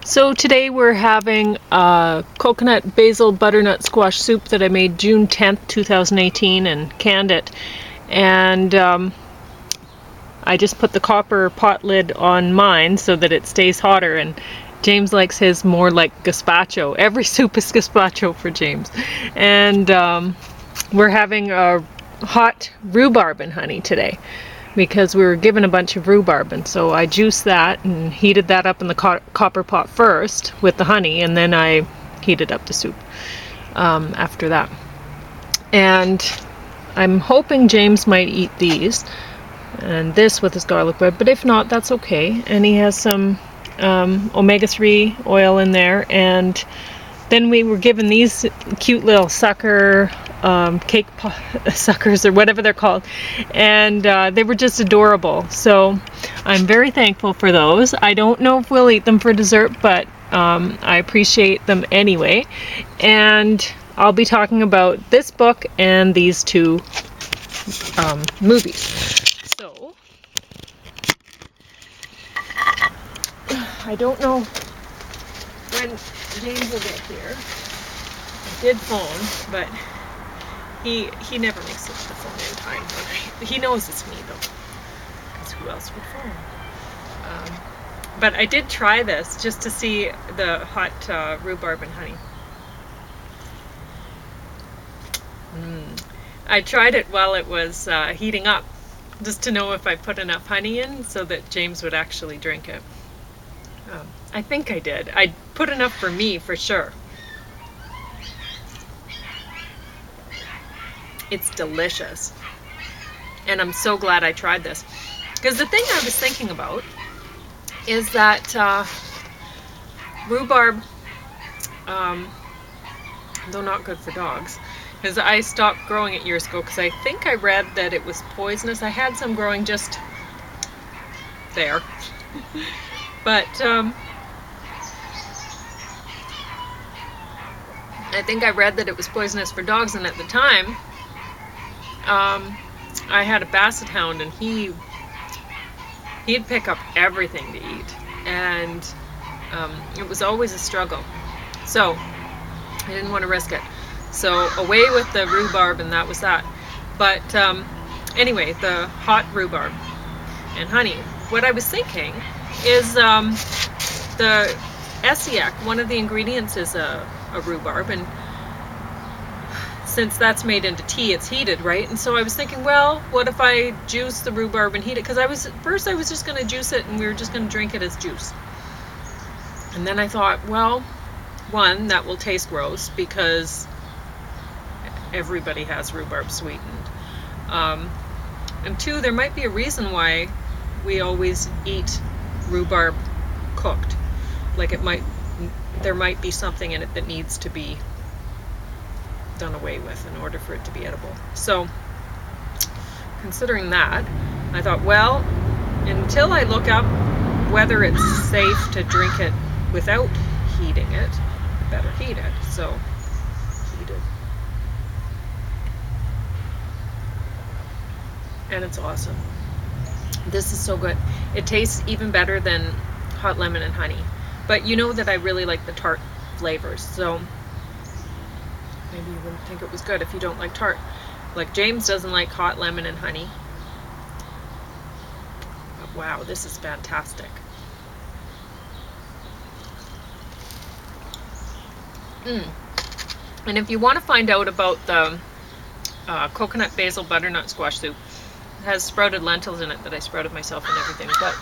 So today we're having coconut basil butternut squash soup that I made June 10th, 2018 and canned it. And I just put the copper pot lid on mine so that it stays hotter, and James likes his more like gazpacho. Every soup is gazpacho for James. And we're having a hot rhubarb and honey today, because we were given a bunch of rhubarb, and so I juiced that and heated that up in the copper pot first with the honey, and then I heated up the soup after that. And I'm hoping James might eat these and this with his garlic bread, but if not, that's okay. And he has some omega-3 oil in there, and then we were given these cute little sucker cake suckers, or whatever they're called, and they were just adorable. So I'm very thankful for those. I don't know if we'll eat them for dessert, but I appreciate them anyway. And I'll be talking about this book and these two movies. So I don't know when James will get here. I did phone, but he never makes it to the phone in time. He knows it's me though, because who else would phone? But I did try this just to see the hot rhubarb and honey. I tried it while it was heating up, just to know if I put enough honey in so that James would actually drink it. I think I did. I put enough for me, for sure. It's delicious. And I'm so glad I tried this. Because the thing I was thinking about is that rhubarb, though not good for dogs, because I stopped growing it years ago because I think I read that it was poisonous. I had some growing just there. But I think I read that it was poisonous for dogs, and at the time I had a basset hound, and he'd pick up everything to eat, and it was always a struggle. So I didn't want to risk it. So away with the rhubarb, and that was that. But anyway, the hot rhubarb and honey. What I was thinking is the Essiac, one of the ingredients is a rhubarb, and since that's made into tea, it's heated, right? And so I was thinking, well, what if I juice the rhubarb and heat it? Because I was just going to juice it, and we were just going to drink it as juice. And then I thought, well, one, that will taste gross because everybody has rhubarb sweetened. And two, there might be a reason why we always eat rhubarb cooked. Like there might be something in it that needs to be done away with in order for it to be edible. So considering that, I thought, well, until I look up whether it's safe to drink it without heating it, I better heat it. So heated. And it's awesome. This is so good. It tastes even better than hot lemon and honey. But you know that I really like the tart flavors, so maybe you wouldn't think it was good if you don't like tart. Like James doesn't like hot lemon and honey. But wow, this is fantastic. And if you want to find out about the coconut basil butternut squash soup, it has sprouted lentils in it that I sprouted myself and everything. But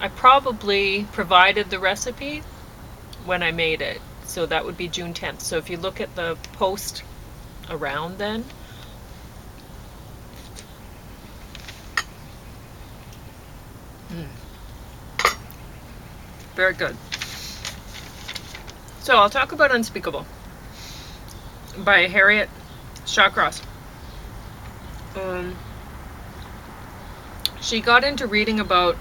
I probably provided the recipe when I made it, so that would be June 10th. So if you look at the post around then, very good. So I'll talk about Unspeakable by Harriet Shawcross. She got into reading about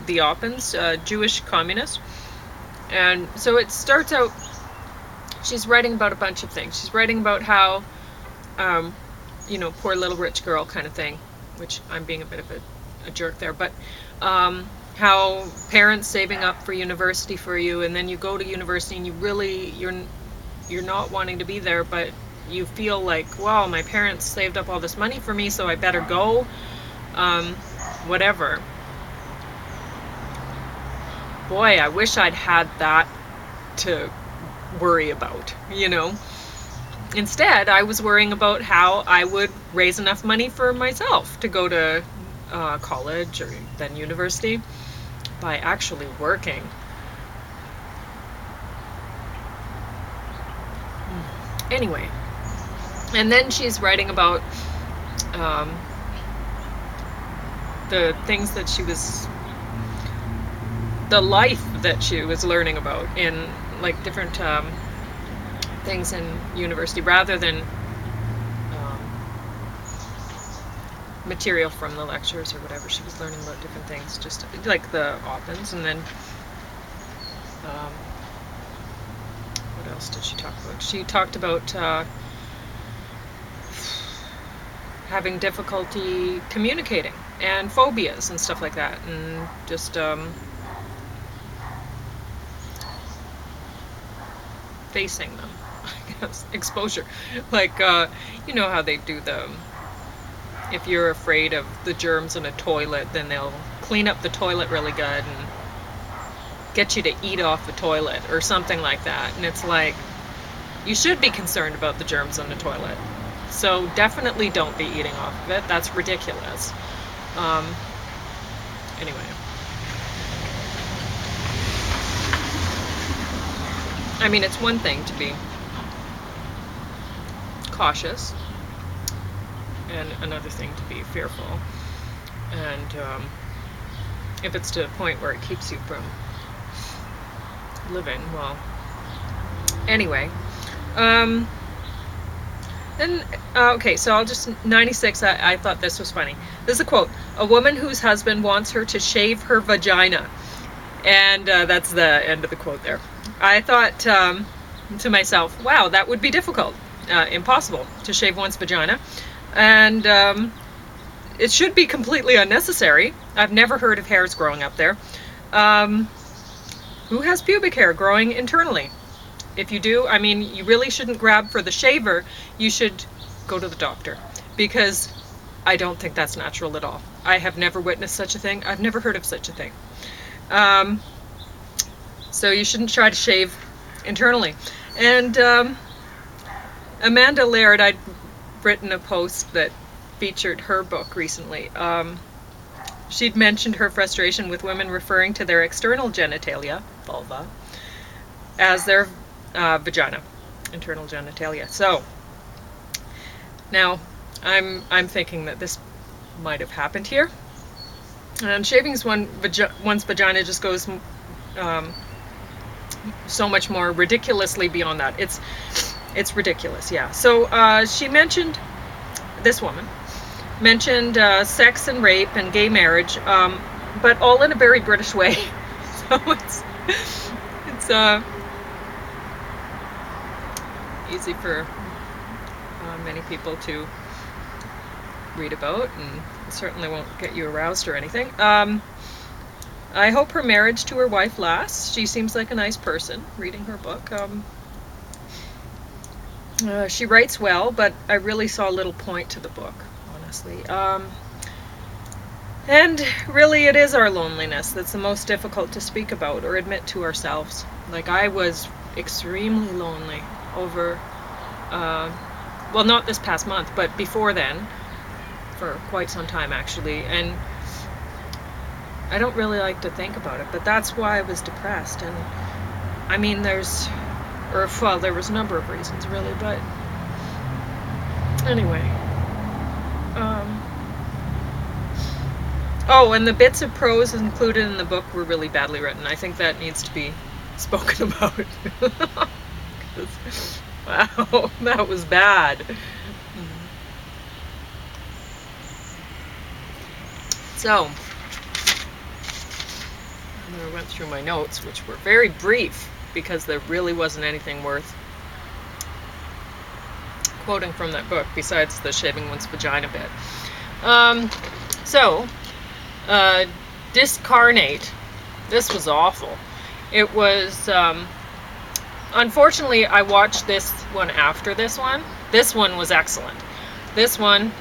the Oppens, Jewish communists. And so it starts out, she's writing about a bunch of things. She's writing about how, poor little rich girl kind of thing, which I'm being a bit of a jerk there, but how parents saving up for university for you, and then you go to university and you're not wanting to be there, but you feel like, wow, my parents saved up all this money for me, so I better go. Whatever. Boy, I wish I'd had that to worry about, you know. Instead, I was worrying about how I would raise enough money for myself to go to college or then university by actually working. Anyway, and then she's writing about the things that the life that she was learning about in like different things in university, rather than material from the lectures or whatever. She was learning about different things, just like the Oppens. And then what else did she talk about? She talked about having difficulty communicating and phobias and stuff like that, and just facing them, I guess. Exposure, like you know how they do if you're afraid of the germs in a toilet, then they'll clean up the toilet really good and get you to eat off the toilet or something like that. And it's like, you should be concerned about the germs in the toilet, so definitely don't be eating off of it. That's ridiculous. Anyway. I mean, it's one thing to be cautious, and another thing to be fearful. And if it's to a point where it keeps you from living, well, anyway. Okay, so I'll just, 96, I thought this was funny. This is a quote: "A woman whose husband wants her to shave her vagina." And that's the end of the quote there. I thought to myself, wow, that would be difficult, impossible to shave one's vagina. And it should be completely unnecessary. I've never heard of hairs growing up there. Who has pubic hair growing internally? If you do, I mean, you really shouldn't grab for the shaver. You should go to the doctor, because I don't think that's natural at all. I have never witnessed such a thing. I've never heard of such a thing. So you shouldn't try to shave internally. And Amanda Laird, I'd written a post that featured her book recently. She'd mentioned her frustration with women referring to their external genitalia, vulva, as their vagina, internal genitalia. So now I'm thinking that this might have happened here. And shaving one's vagina just goes so much more ridiculously beyond that. It's ridiculous, yeah. So she mentioned, this woman mentioned sex and rape and gay marriage, but all in a very British way. So it's easy for many people to read about, and it certainly won't get you aroused or anything. I hope her marriage to her wife lasts. She seems like a nice person, reading her book. She writes well, but I really saw little point to the book, honestly. And really, it is our loneliness that's the most difficult to speak about or admit to ourselves. Like, I was extremely lonely over, well, not this past month, but before then, for quite some time actually. And I don't really like to think about it, but that's why I was depressed. And I mean, there was a number of reasons really, but anyway. Oh, and the bits of prose included in the book were really badly written. I think that needs to be spoken about. Wow, that was bad. So, I went through my notes, which were very brief because there really wasn't anything worth quoting from that book besides the shaving one's vagina bit. Discarnate. This was awful. It was, unfortunately, I watched this one after this one. This one was excellent. This one,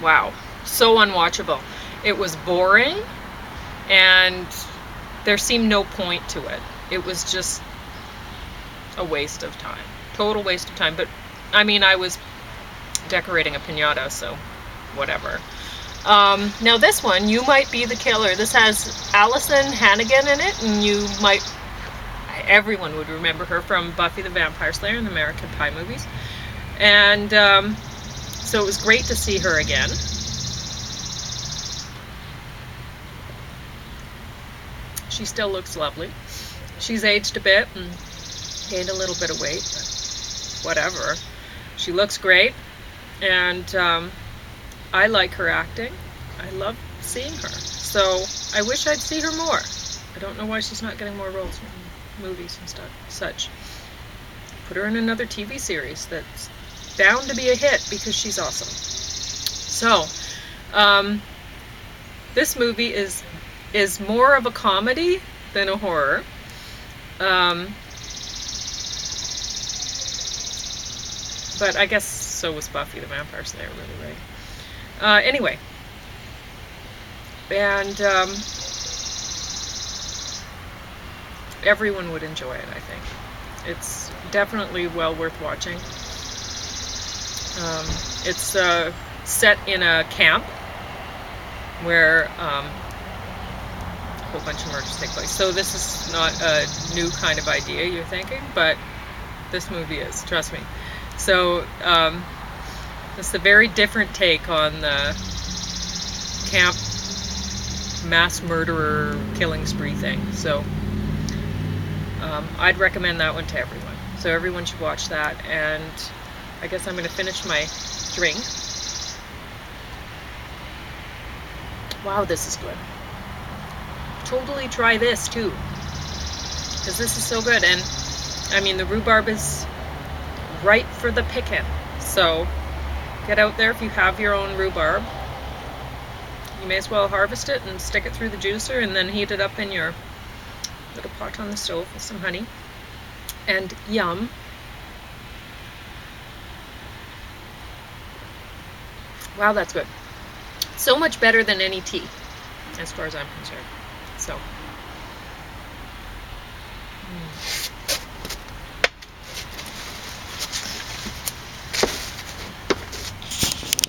wow, so unwatchable. It was boring, and there seemed no point to it. It was just a waste of time. Total waste of time. But, I mean, I was decorating a piñata, so whatever. Now this one, You Might Be the Killer. This has Allison Hannigan in it, and everyone would remember her from Buffy the Vampire Slayer and the American Pie movies. And so it was great to see her again. She still looks lovely. She's aged a bit and gained a little bit of weight, but whatever. She looks great, and I like her acting. I love seeing her. So I wish I'd see her more. I don't know why she's not getting more roles in movies and stuff, such. Put her in another TV series that's bound to be a hit because she's awesome. So, this movie is more of a comedy than a horror. But I guess so was Buffy the Vampire Slayer, really, right? Anyway. And everyone would enjoy it, I think. It's definitely well worth watching. It's set in a camp where a whole bunch of murders take place. So this is not a new kind of idea, you're thinking, but this movie is, trust me. So it's a very different take on the camp mass murderer killing spree thing. So I'd recommend that one to everyone. So everyone should watch that. And I guess I'm going to finish my drink. Wow, this is good. Totally try this too, because this is so good. And I mean, the rhubarb is ripe for the picking. So get out there if you have your own rhubarb. You may as well harvest it and stick it through the juicer and then heat it up in your little pot on the stove with some honey. And yum. Wow, that's good. So much better than any tea, as far as I'm concerned. So